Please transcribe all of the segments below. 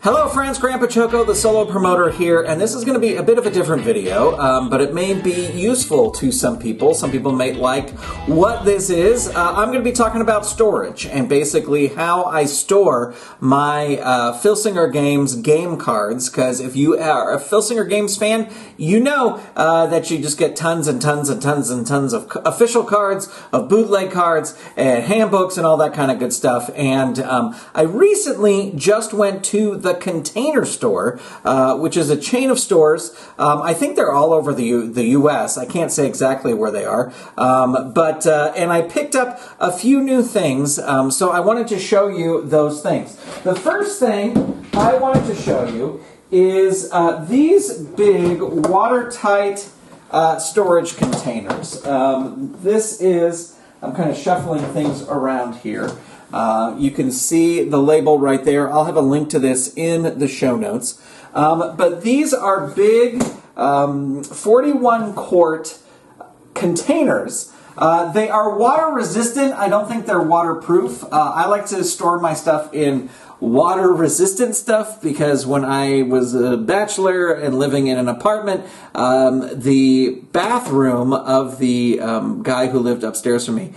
Hello friends, Grandpa Choco, the solo promoter here, and this is going to be a bit of a different video, but it may be useful to some people. Some people may like what this is. I'm going to be talking about storage and basically how I store my Filsinger Games game cards, because if you are a Filsinger Games fan, you know that you just get tons and tons and tons and tons of official cards, of bootleg cards, and handbooks and all that kind of good stuff. And I recently just went to the Container Store, which is a chain of stores. I think they're all over the U.S. I can't say exactly where they are, and I picked up a few new things, so I wanted to show you those things. The first thing I wanted to show you is these big watertight storage containers. This is, I'm kind of shuffling things around here. You can see the label right there. I'll have a link to this in the show notes. But these are big 41-quart containers. They are water resistant. I don't think they're waterproof. I like to store my stuff in water resistant stuff because when I was a bachelor and living in an apartment, the bathroom of the guy who lived upstairs from me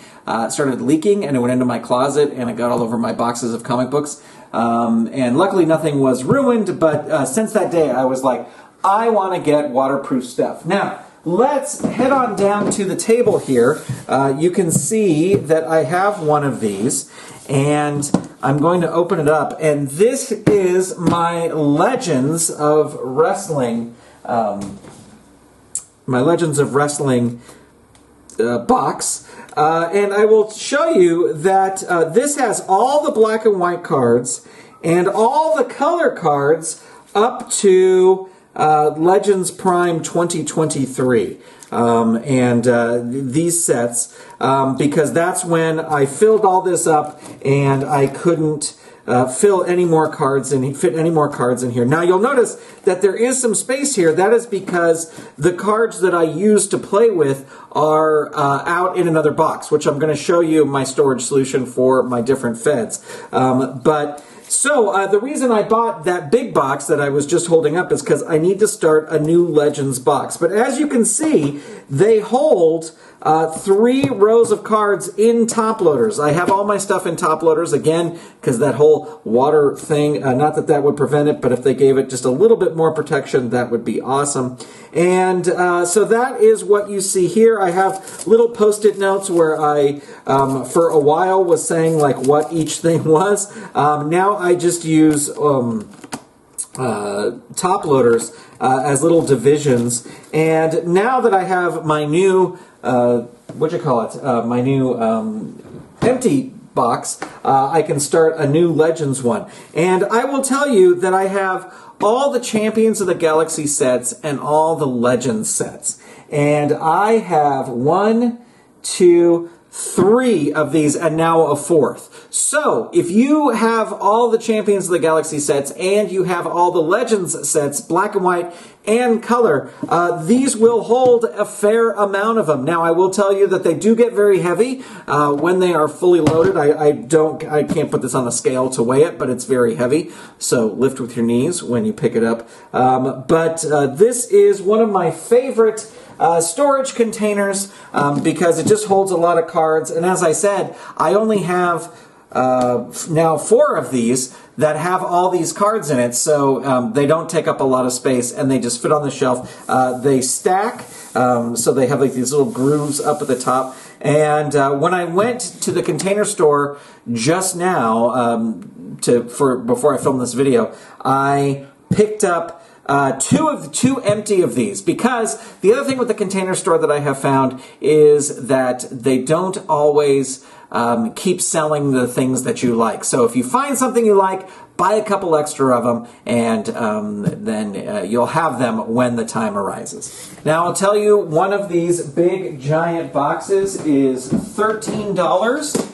started leaking, and it went into my closet and it got all over my boxes of comic books, and luckily nothing was ruined, but since that day I was like, I want to get waterproof stuff. Now let's head on down to the table here. You can see that I have one of these, and I'm going to open it up, and this is my Legends of Wrestling, box, and I will show you that this has all the black and white cards and all the color cards up to Legends Prime 2023, these sets, because that's when I filled all this up and I couldn't fit any more cards in here. Now you'll notice that there is some space here. That is because the cards that I use to play with are out in another box, which I'm going to show you my storage solution for my different feds. So the reason I bought that big box that I was just holding up is because I need to start a new Legends box. But as you can see, they hold 3 rows of cards in top loaders. I have all my stuff in top loaders, again, because that whole water thing, not that that would prevent it, but if they gave it just a little bit more protection, that would be awesome. And so that is what you see here. I have little post-it notes where I, for a while, was saying like what each thing was. Now I just use top loaders as little divisions. And now that I have my new, my new empty box, I can start a new Legends one. And I will tell you that I have all the Champions of the Galaxy sets and all the Legends sets. And I have 1, 2, 3 of these, and now a 4th. So, if you have all the Champions of the Galaxy sets and you have all the Legends sets, black and white and color, these will hold a fair amount of them. Now, I will tell you that they do get very heavy when they are fully loaded. I can't put this on a scale to weigh it, but it's very heavy. So, lift with your knees when you pick it up. This is one of my favorite storage containers because it just holds a lot of cards. And as I said, I only have now 4 of these that have all these cards in it, so they don't take up a lot of space and they just fit on the shelf. They stack, so they have like these little grooves up at the top. And when I went to the Container Store just now, before I filmed this video, I picked up 2 empty of these, because the other thing with the Container Store that I have found is that they don't always keep selling the things that you like. So if you find something you like, buy a couple extra of them, and then you'll have them when the time arises. Now I'll tell you, one of these big giant boxes is $13.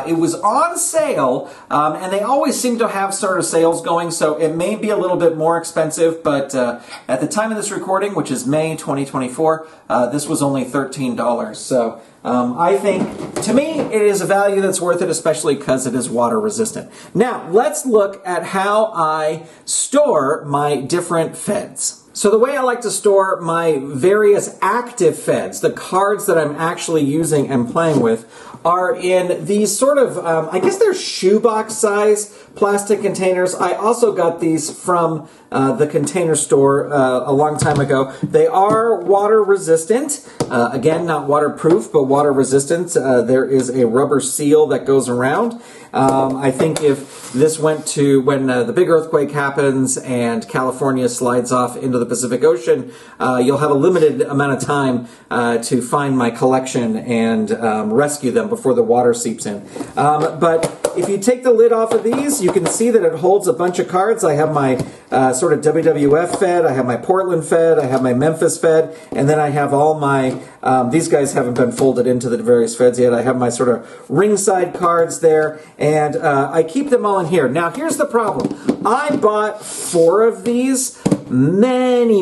It was on sale, and they always seem to have sort of sales going, so it may be a little bit more expensive, but at the time of this recording, which is May 2024, this was only $13. So I think, to me, it is a value that's worth it, especially because it is water resistant. Now, let's look at how I store my different feds. So the way I like to store my various active feds, the cards that I'm actually using and playing with, are in these sort of, I guess they're shoebox size plastic containers. I also got these from the Container Store a long time ago. They are water resistant. Again, not waterproof, but water resistant. There is a rubber seal that goes around. I think if this went to when the big earthquake happens and California slides off into the Pacific Ocean, you'll have a limited amount of time to find my collection and rescue them before the water seeps in. But if you take the lid off of these, you can see that it holds a bunch of cards. I have my sort of WWF Fed, I have my Portland Fed, I have my Memphis Fed, and then I have all my, these guys haven't been folded into the various Feds yet. I have my sort of ringside cards there, and I keep them all in here. Now, here's the problem. I bought 4 of these many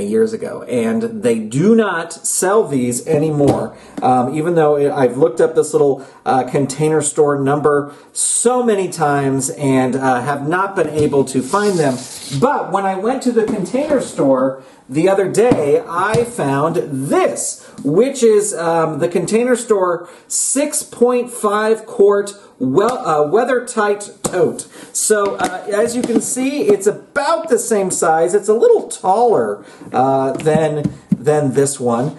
years ago, and they do not sell these anymore, even though I've looked up this little Container Store number so many times and have not been able to find them. But when I went to the Container Store the other day, I found this, which is the Container Store 6.5 quart weather-tight tote. So as you can see, it's about the same size. It's a little taller than this one,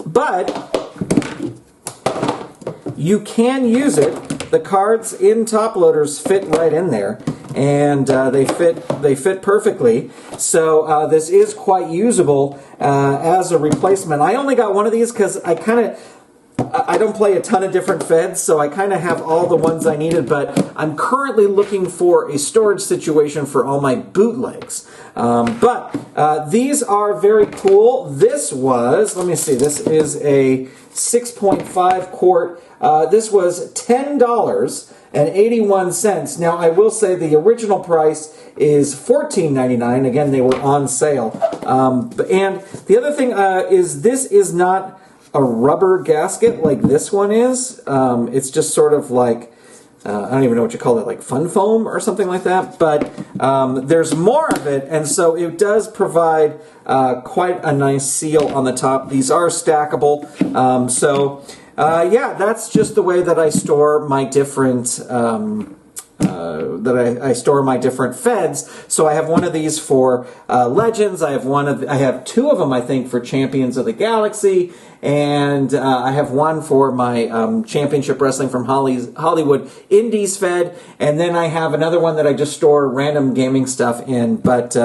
but you can use it. The cards in top loaders fit right in there, and they fit perfectly. So this is quite usable as a replacement. I only got one of these because I don't play a ton of different feds, so I kind of have all the ones I needed, but I'm currently looking for a storage situation for all my bootlegs. But these are very cool. This was, let me see, this is a 6.5 quart. This was $10.81. Now, I will say the original price is $14.99. Again, they were on sale. And the other thing is this is not a rubber gasket like this one is. It's just sort of like, I don't even know what you call it, like fun foam or something like that. But there's more of it, and so it does provide quite a nice seal on the top. These are stackable. Yeah, that's just the way that I store my different I store my different feds. So I have one of these for Legends. I have 2 of them, I think, for Champions of the Galaxy, and I have one for my Championship Wrestling from Hollywood Indies Fed, and then I have another one that I just store random gaming stuff in. But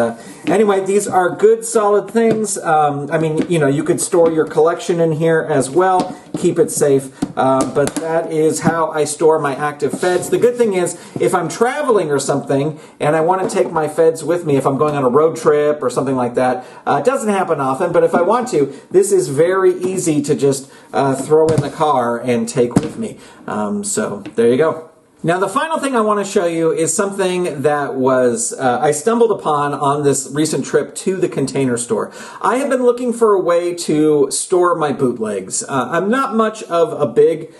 anyway, these are good, solid things. I mean, you know, you could store your collection in here as well, keep it safe, but that is how I store my active feds. The good thing is, if I'm traveling or something and I want to take my feds with me, if I'm going on a road trip or something like that, it doesn't happen often, but if I want to, this is very easy to just throw in the car and take with me. So there you go. Now, the final thing I want to show you is something that was I stumbled upon on this recent trip to the Container Store. I have been looking for a way to store my bootlegs. I'm not much of a big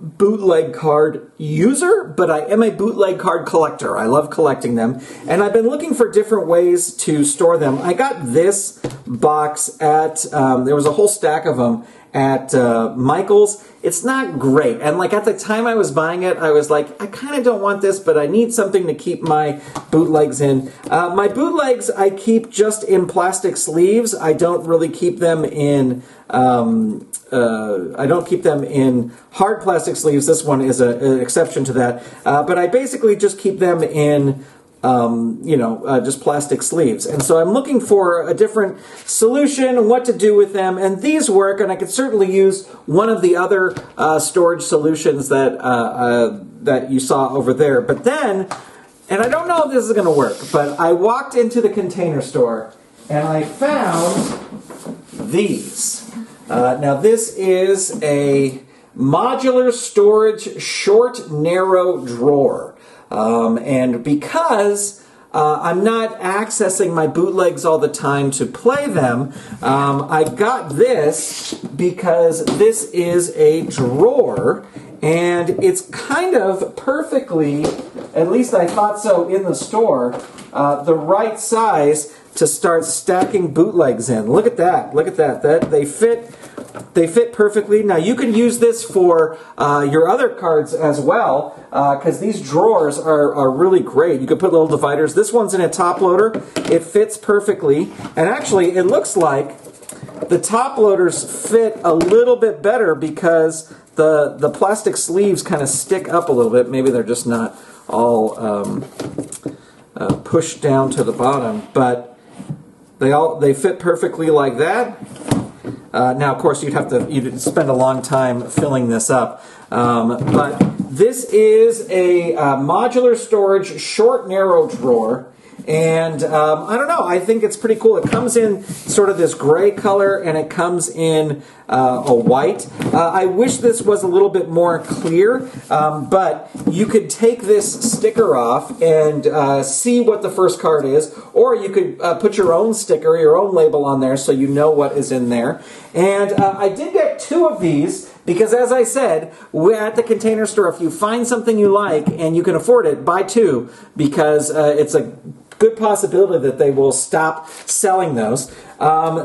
bootleg card user, but I am a bootleg card collector. I love collecting them, and I've been looking for different ways to store them. I got this box at, there was a whole stack of them at Michael's. It's not great, and like at the time I was buying it, I was like, I kind of don't want this, but I need something to keep my bootlegs in. My bootlegs I keep just in plastic sleeves. I don't really keep them in I don't keep them in hard plastic sleeves. This one is an exception to that. But I basically just keep them in just plastic sleeves. And so I'm looking for a different solution, what to do with them, and these work, and I could certainly use one of the other storage solutions that that you saw over there. But then, and I don't know if this is going to work, but I walked into the Container Store and I found these. Now this is a modular storage short narrow drawer. And because I'm not accessing my bootlegs all the time to play them, I got this because this is a drawer, and it's kind of perfectly, at least I thought so in the store, the right size to start stacking bootlegs in. Look at that. Look at that. They fit perfectly. Now you can use this for your other cards as well, because these drawers are really great. You can put little dividers. This one's in a top loader. It fits perfectly, and actually it looks like the top loaders fit a little bit better because the plastic sleeves kind of stick up a little bit. Maybe they're just not all pushed down to the bottom, but they fit perfectly like that. Now, of course, you'd spend a long time filling this up, but this is a modular storage short narrow drawer, and I don't know, I think it's pretty cool. It comes in sort of this gray color, and it comes in a white. I wish this was a little bit more clear, but you could take this sticker off and see what the first card is, or you could put your own sticker, your own label on there so you know what is in there. And I did get 2 of these because, as I said, at the Container Store, if you find something you like and you can afford it, buy 2, because it's a good possibility that they will stop selling those.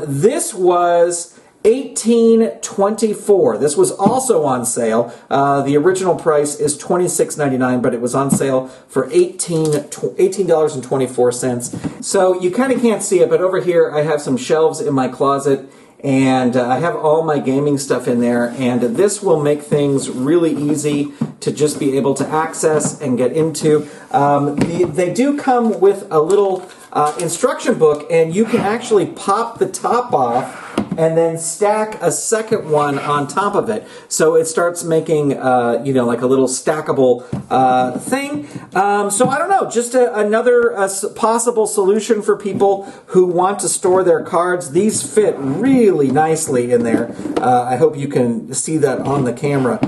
This was $18.24. This was also on sale. The original price is $26.99, but it was on sale for $18.24. So you kind of can't see it, but over here I have some shelves in my closet, and I have all my gaming stuff in there, and this will make things really easy to just be able to access and get into. They do come with a little instruction book, and you can actually pop the top off and then stack a second one on top of it. So it starts making, like a little stackable thing. So I don't know, just another possible solution for people who want to store their cards. These fit really nicely in there. I hope you can see that on the camera.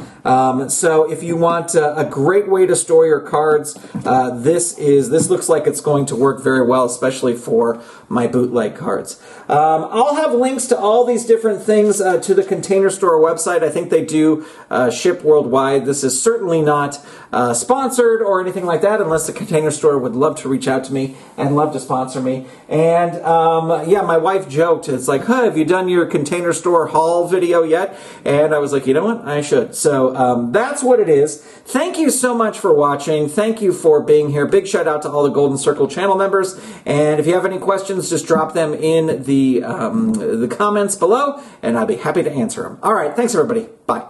So if you want a great way to store your cards, this looks like it's going to work very well, especially for my bootleg cards. I'll have links to all these different things to the Container Store website. I think they do ship worldwide. This is certainly not sponsored or anything like that, unless the Container Store would love to reach out to me and love to sponsor me. And yeah, my wife joked, it's like, huh, have you done your Container Store haul video yet? And I was like, you know what, I should. So that's what it is. Thank you so much for watching. Thank you for being here. Big shout out to all the Golden Circle channel members. And if you have any questions, just drop them in the comments below, and I'll be happy to answer them. All right, thanks everybody. Bye.